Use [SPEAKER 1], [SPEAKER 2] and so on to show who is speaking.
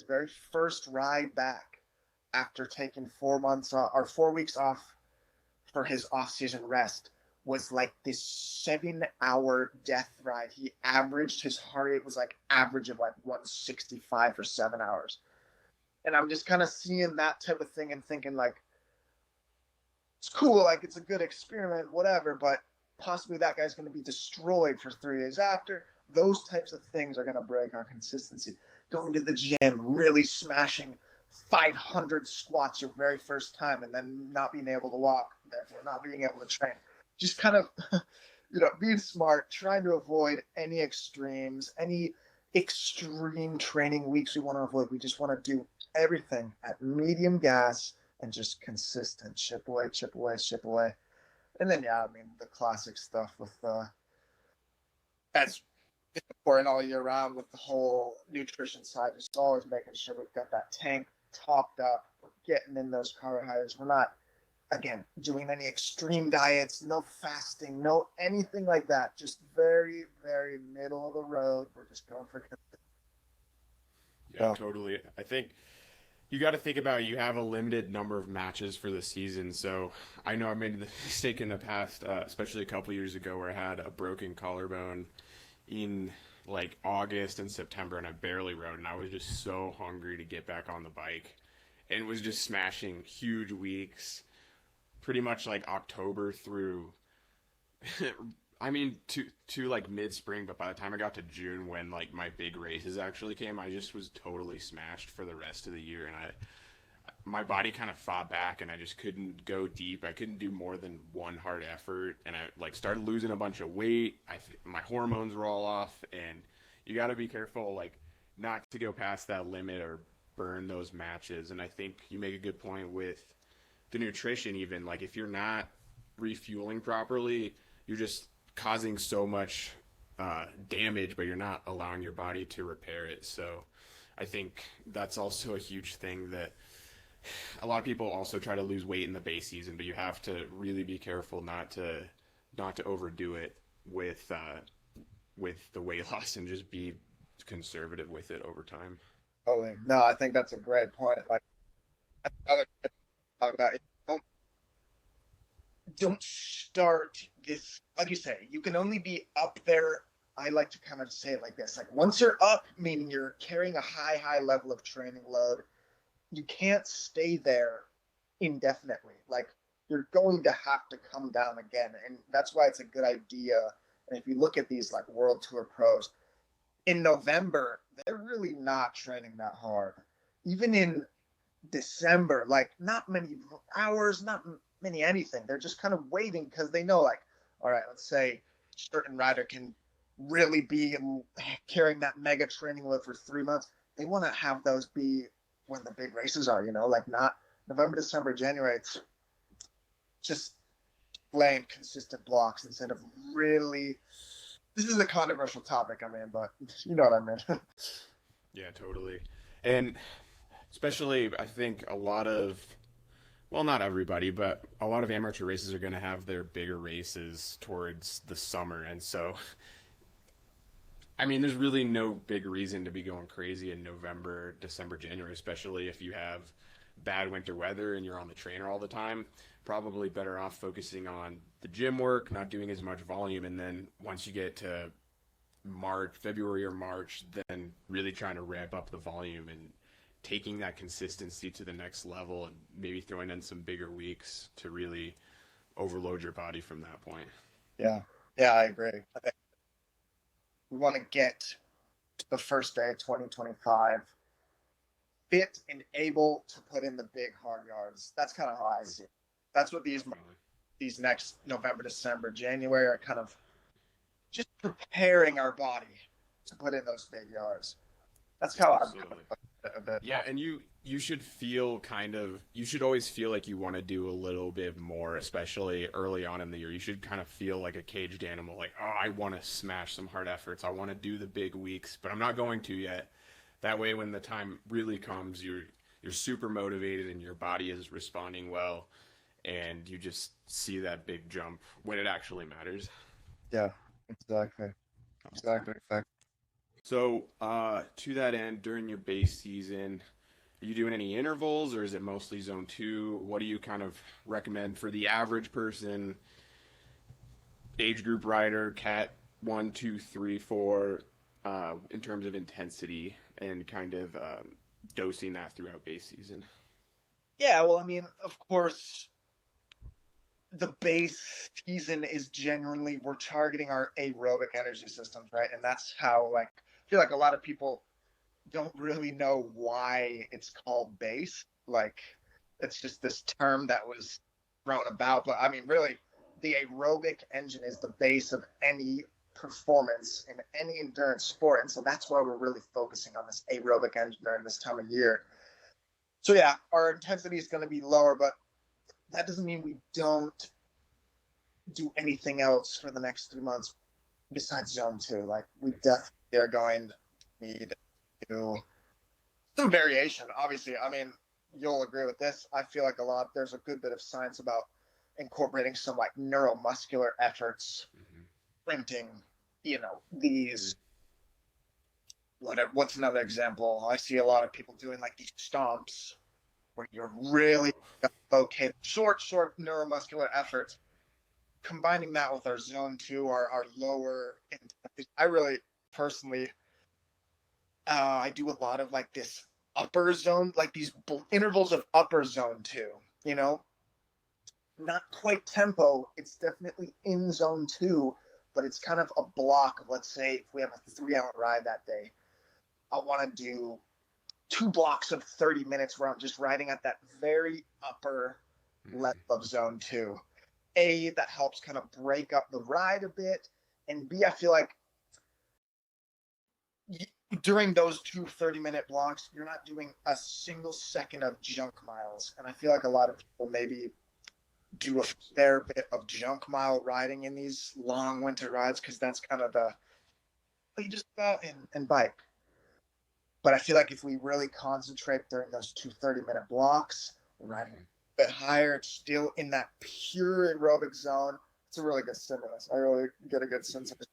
[SPEAKER 1] his very first ride back after taking 4 months off, or 4 weeks off for his off-season rest, was like this 7-hour death ride. He averaged, his heart rate was like average of like 165 for 7 hours. And I'm just kind of seeing that type of thing and thinking like, it's cool, like it's a good experiment, whatever, but possibly that guy's going to be destroyed for 3 days after. Those types of things are going to break our consistency. Going to the gym, really smashing 500 squats your very first time, and then not being able to walk, therefore not being able to train. Just kind of, being smart, trying to avoid any extremes, any extreme training weeks we want to avoid. We just want to do everything at medium gas and just consistent, chip away, chip away, chip away. And then, the classic stuff with that's important all year round with the whole nutrition side. Just always making sure we've got that tank topped up, getting in those carbohydrates. We're not, again, doing any extreme diets, no fasting, no anything like that. Just very, very middle of the road. We're just going for consistency.
[SPEAKER 2] Yeah, totally. I think you got to think about, you have a limited number of matches for the season. So I know I made the mistake in the past, especially a couple years ago, where I had a broken collarbone in like August and September, and I barely rode, and I was just so hungry to get back on the bike, and was just smashing huge weeks, pretty much like October through to like mid-spring. But by the time I got to June, when like my big races actually came, I just was totally smashed for the rest of the year, and my body kind of fought back, and I just couldn't go deep. I couldn't do more than one hard effort, and I like started losing a bunch of weight. My hormones were all off, and you got to be careful, like, not to go past that limit or burn those matches. And I think you make a good point with the nutrition. Even like, if you're not refueling properly, you're just causing so much damage, but you're not allowing your body to repair it. So I think that's also a huge thing, that a lot of people also try to lose weight in the base season, but you have to really be careful not to overdo it with the weight loss, and just be conservative with it over time.
[SPEAKER 1] Oh, no, I think that's a great point. Like, another talk about it. Don't start this, like you say, you can only be up there. I like to kind of say it like this: like, once you're up, meaning you're carrying a high level of training load, you can't stay there indefinitely. Like, you're going to have to come down again. And that's why it's a good idea. And if you look at these like World Tour pros, in November, they're really not training that hard. Even in December, like, not many hours, not many anything. They're just kind of waiting, because they know, like, all right, let's say a certain rider can really be carrying that mega training load for 3 months. They want to have those be when the big races are, like not November, December, January. It's just plain consistent blocks instead of really. This is a controversial topic, but you know what I mean.
[SPEAKER 2] Yeah, totally. And especially, I think a lot of, well, not everybody, but a lot of amateur races are going to have their bigger races towards the summer. And so, there's really no big reason to be going crazy in November, December, January, especially if you have bad winter weather and you're on the trainer all the time. Probably better off focusing on the gym work, not doing as much volume, and then once you get to February or March, then really trying to ramp up the volume and taking that consistency to the next level, and maybe throwing in some bigger weeks to really overload your body from that point.
[SPEAKER 1] Yeah, I agree. I think we want to get to the first day of 2025 fit and able to put in the big hard yards. That's kind of how I see it. That's what these next November, December, January are kind of just preparing our body to put in those big yards. That's how I'm a bit.
[SPEAKER 2] Yeah, and you should always feel like you want to do a little bit more, especially early on in the year. You should kind of feel like a caged animal, like, oh, I want to smash some hard efforts. I want to do the big weeks, but I'm not going to yet. That way, when the time really comes, you're super motivated and your body is responding well, and you just see that big jump when it actually matters.
[SPEAKER 1] Yeah, exactly.
[SPEAKER 2] So, to that end, during your base season, are you doing any intervals or is it mostly zone two? What do you kind of recommend for the average person, age group rider, cat one, two, three, four, in terms of intensity and kind of dosing that throughout base season?
[SPEAKER 1] Yeah, well, I mean, of course, the base season is generally we're targeting our aerobic energy systems, right? And that's how like I feel like a lot of people don't really know why it's called base. Like it's just this term that was thrown about, but I mean, really, the aerobic engine is the base of any performance in any endurance sport, and so that's why we're really focusing on this aerobic engine during this time of year. So yeah, our intensity is going to be lower, but that doesn't mean we don't do anything else for the next 3 months besides zone two. Like we definitely are going to need to do some variation. Obviously, I mean, you'll agree with this. I feel like there's a good bit of science about incorporating some like neuromuscular efforts,
[SPEAKER 2] Mm-hmm.
[SPEAKER 1] sprinting, these what's another example? I see a lot of people doing like these stomps where you're really okay, short neuromuscular efforts. Combining that with our zone two, our lower, I really personally, I do a lot of like this upper zone, like these intervals of upper zone two. You know, not quite tempo. It's definitely in zone two, but it's kind of a block of, let's say, if we have a 3 hour ride that day, I want to do two blocks of 30 minutes where I'm just riding at that very upper level of zone two. A, that helps kind of break up the ride a bit. And B, I feel like during those two 30-minute blocks, you're not doing a single second of junk miles. And I feel like a lot of people maybe do a fair bit of junk mile riding in these long winter rides because that's kind of you just go out and bike. But I feel like if we really concentrate during those two 30-minute blocks, we're riding a bit higher, it's still in that pure aerobic zone. It's a really good stimulus. I really get a good sense of it.